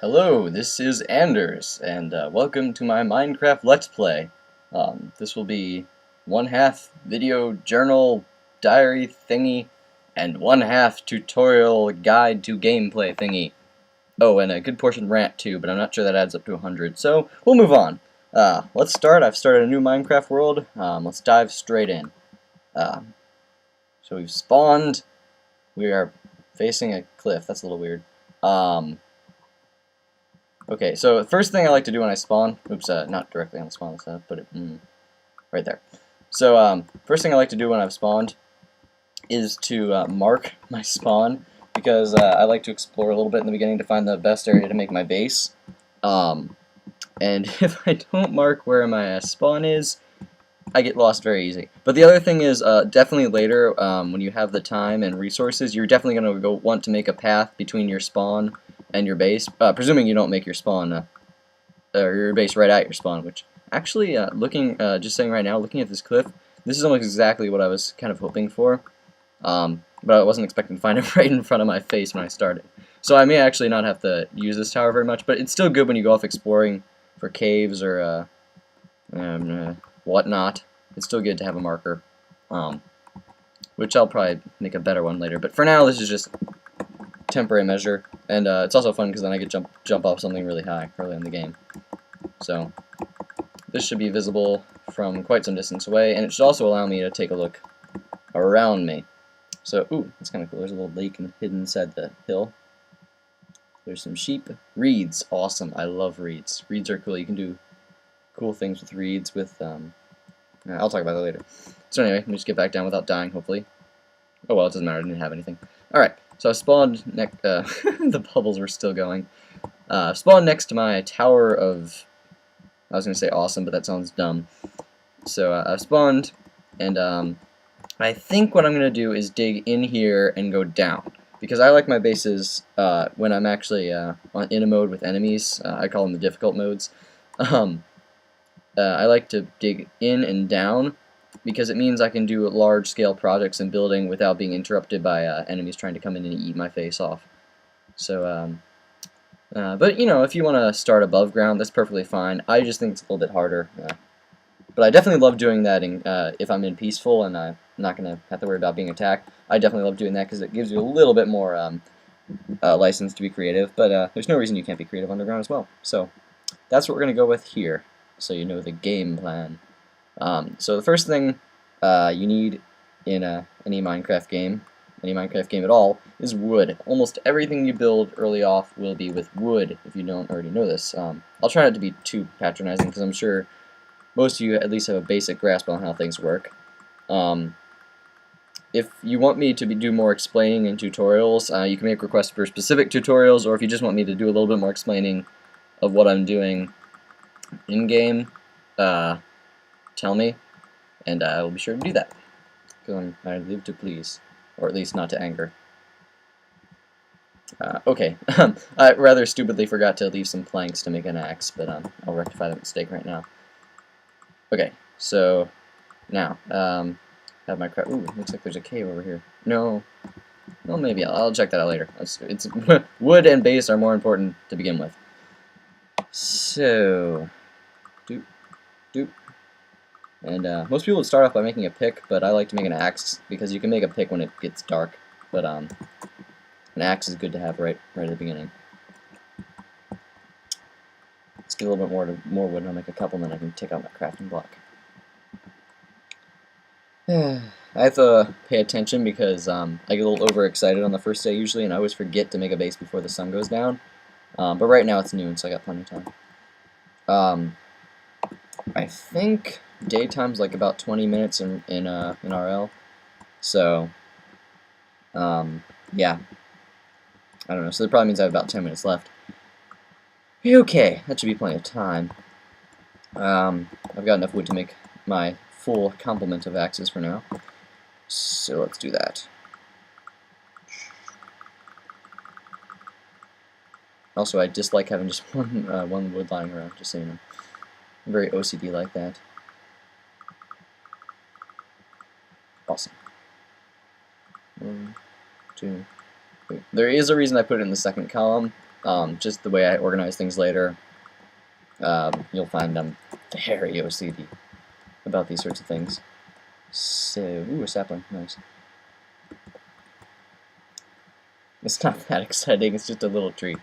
Hello, this is Anders, and welcome to my Minecraft Let's Play. This will be one half video journal diary thingy, and one half tutorial guide to gameplay thingy. Oh, and a good portion rant too, but I'm not sure that adds up to 100, so we'll move on. Let's start. I've started a new Minecraft world. Let's dive straight in. So we've spawned. We are facing a cliff. That's a little weird. Okay, so the first thing I like to do when I spawn, oops, not directly on the spawn, let's put it right there. So, first thing I like to do when I've spawned is to mark my spawn, because I like to explore a little bit in the beginning to find the best area to make my base. And if I don't mark where my spawn is, I get lost very easy. But the other thing is, definitely later, when you have the time and resources, you're definitely going to want to make a path between your spawn and your base, presuming you don't make your spawn, or your base right at your spawn, which actually, just saying right now, looking at this cliff, this is almost exactly what I was kind of hoping for, but I wasn't expecting to find it right in front of my face when I started. So I may actually not have to use this tower very much, but it's still good when you go off exploring for caves or whatnot. It's still good to have a marker, which I'll probably make a better one later. But for now, this is just temporary measure, and it's also fun because then I get jump off something really high early in the game. So this should be visible from quite some distance away, and it should also allow me to take a look around me. So, ooh, that's kind of cool. There's a little lake hidden inside the hill. There's some sheep. Reeds, awesome. I love reeds. Reeds are cool. You can do cool things with reeds. I'll talk about that later. So anyway, let me just get back down without dying, hopefully. Oh well, it doesn't matter. I didn't have anything. All right. So I spawned next. The bubbles were still going. Spawned next to my tower of. I was gonna say awesome, but that sounds dumb. So I spawned, and I think what I'm gonna do is dig in here and go down, because I like my bases when I'm actually in a mode with enemies. I call them the difficult modes. I like to dig in and down, because it means I can do large-scale projects and building without being interrupted by enemies trying to come in and eat my face off. So, but you know, if you want to start above ground, that's perfectly fine. I just think it's a little bit harder. But I definitely love doing that if I'm in peaceful and I'm not going to have to worry about being attacked. I definitely love doing that because it gives you a little bit more license to be creative. But there's no reason you can't be creative underground as well. So that's what we're going to go with here, so you know the game plan. So the first thing you need in any Minecraft game at all, is wood. Almost everything you build early off will be with wood, if you don't already know this. I'll try not to be too patronizing, because I'm sure most of you at least have a basic grasp on how things work. If you want me to do more explaining in tutorials, you can make requests for specific tutorials, or if you just want me to do a little bit more explaining of what I'm doing in-game, tell me, and I will be sure to do that. Because I live to please, or at least not to anger. Okay, I rather stupidly forgot to leave some planks to make an axe, but I'll rectify that mistake right now. Okay, so now have my crap. Ooh, looks like there's a cave over here. No, well maybe I'll check that out later. It's wood and base are more important to begin with. So, doop, doop. And most people would start off by making a pick, but I like to make an axe, because you can make a pick when it gets dark. But an axe is good to have right at the beginning. Let's get a little bit more wood, and I'll make a couple, and then I can take out my crafting block. I have to pay attention, because I get a little overexcited on the first day usually, and I always forget to make a base before the sun goes down. But right now it's noon, so I got plenty of time. I think daytime's like about 20 minutes in RL. So, yeah. I don't know. So that probably means I have about 10 minutes left. Okay, that should be plenty of time. I've got enough wood to make my full complement of axes for now. So let's do that. Also, I dislike having just one wood lying around, just so you know. I'm very OCD like that. Awesome. 1, 2, 3. There is a reason I put it in the second column. just the way I organize things later. You'll find I'm very OCD about these sorts of things. So, ooh, a sapling, nice. It's not that exciting, it's just a little tree.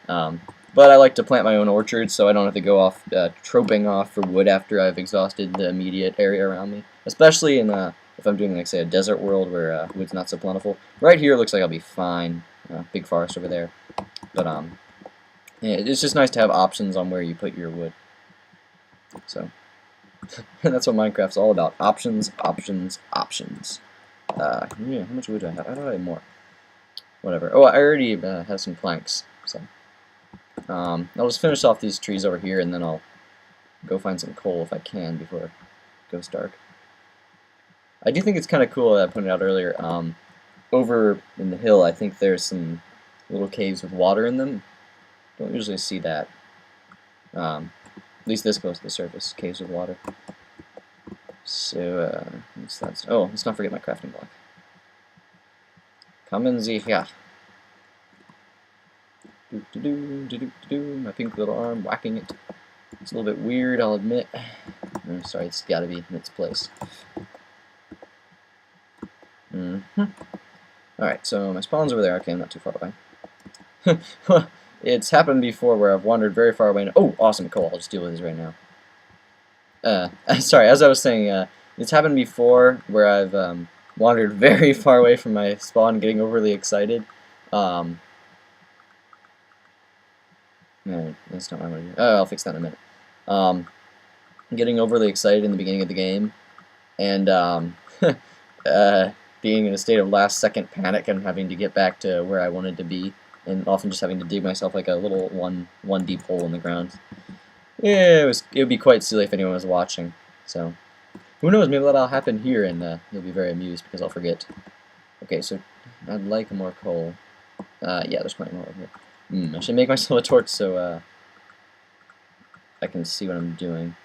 But I like to plant my own orchards, so I don't have to go off troping off for wood after I've exhausted the immediate area around me. Especially in if I'm doing, like, say, a desert world where wood's not so plentiful. Right here looks like I'll be fine. Big forest over there. But yeah, it's just nice to have options on where you put your wood. So that's what Minecraft's all about. Options, options, options. Yeah, how much wood do I have? I don't have more. Whatever. Oh, I already have some planks, so I'll just finish off these trees over here, and then I'll go find some coal if I can before it goes dark. I do think it's kind of cool that I pointed out earlier. Over in the hill, I think there's some little caves with water in them. Don't usually see that. At least this close to the surface, caves with water. So, oh, let's not forget my crafting block. Come and see here. My pink little arm whacking it. It's a little bit weird, I'll admit. I'm sorry, it's gotta be in its place. Alright, so my spawn's over there. Okay, I'm not too far away. It's happened before where I've wandered very far away. Oh, awesome, cool. I'll just deal with this right now. Sorry, as I was saying, it's happened before where I've wandered very far away from my spawn, getting overly excited. No, that's not what I want to do. Oh, I'll fix that in a minute. Getting overly excited in the beginning of the game, and being in a state of last-second panic and having to get back to where I wanted to be, and often just having to dig myself like a little one deep hole in the ground. Yeah, it would be quite silly if anyone was watching. So, who knows? Maybe that'll happen here, and you'll be very amused because I'll forget. Okay, so I'd like more coal. Yeah, there's plenty more over here. I should make myself a torch so I can see what I'm doing.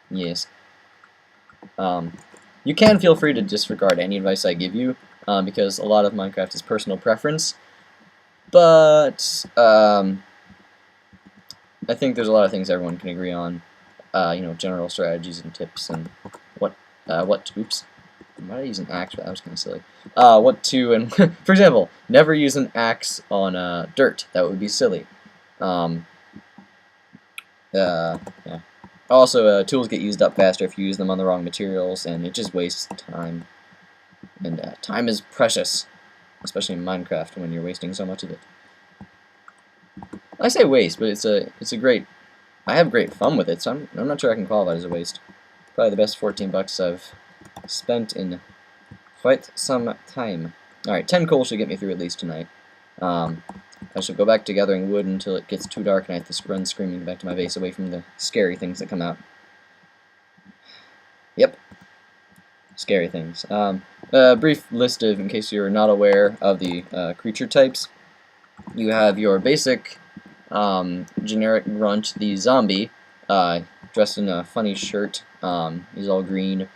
Yes. You can feel free to disregard any advice I give you, because a lot of Minecraft is personal preference. But I think there's a lot of things everyone can agree on. You know, general strategies and tips and what oops. Why did I use an axe? That was kind of silly. What to, and for example, never use an axe on dirt. That would be silly. Yeah. Also, tools get used up faster if you use them on the wrong materials, and it just wastes time. And time is precious, especially in Minecraft when you're wasting so much of it. I say waste, but it's a great. I have great fun with it, so I'm not sure I can qualify it as a waste. Probably the best 14 bucks I've spent in quite some time. Alright, 10 coal should get me through at least tonight. I shall go back to gathering wood until it gets too dark and I have to run screaming back to my base away from the scary things that come out. Yep. Scary things. A brief list of, in case you're not aware of the creature types. You have your basic generic grunt, the zombie, dressed in a funny shirt. He's all green,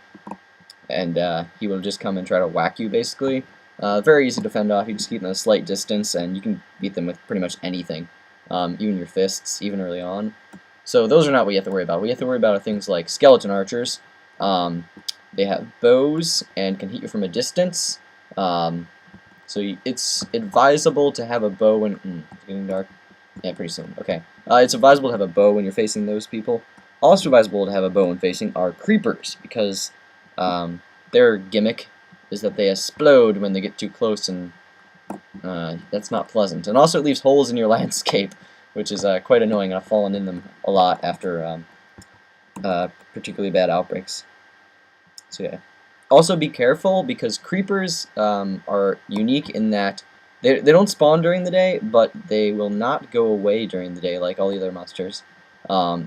and he will just come and try to whack you, basically. Very easy to fend off. You just keep them at a slight distance, and you can beat them with pretty much anything, even your fists, even early on. So those are not what you have to worry about. What you have to worry about are things like skeleton archers. They have bows and can hit you from a distance. So it's advisable to have a bow when... it's getting dark. Yeah, pretty soon. Okay. It's advisable to have a bow when you're facing those people. Also advisable to have a bow when facing are creepers, because their gimmick is that they explode when they get too close, and that's not pleasant. And also it leaves holes in your landscape, which is quite annoying. I've fallen in them a lot after particularly bad outbreaks. So yeah. Also be careful, because creepers are unique in that they don't spawn during the day, but they will not go away during the day like all the other monsters.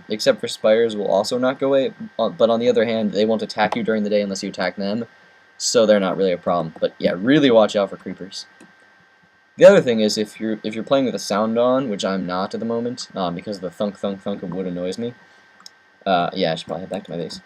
Except for spiders will also not go away, but on the other hand, they won't attack you during the day unless you attack them, so they're not really a problem. But yeah, really watch out for creepers. The other thing is, if you're playing with a sound on, which I'm not at the moment, because the thunk thunk thunk of wood annoys me. Yeah, I should probably head back to my base.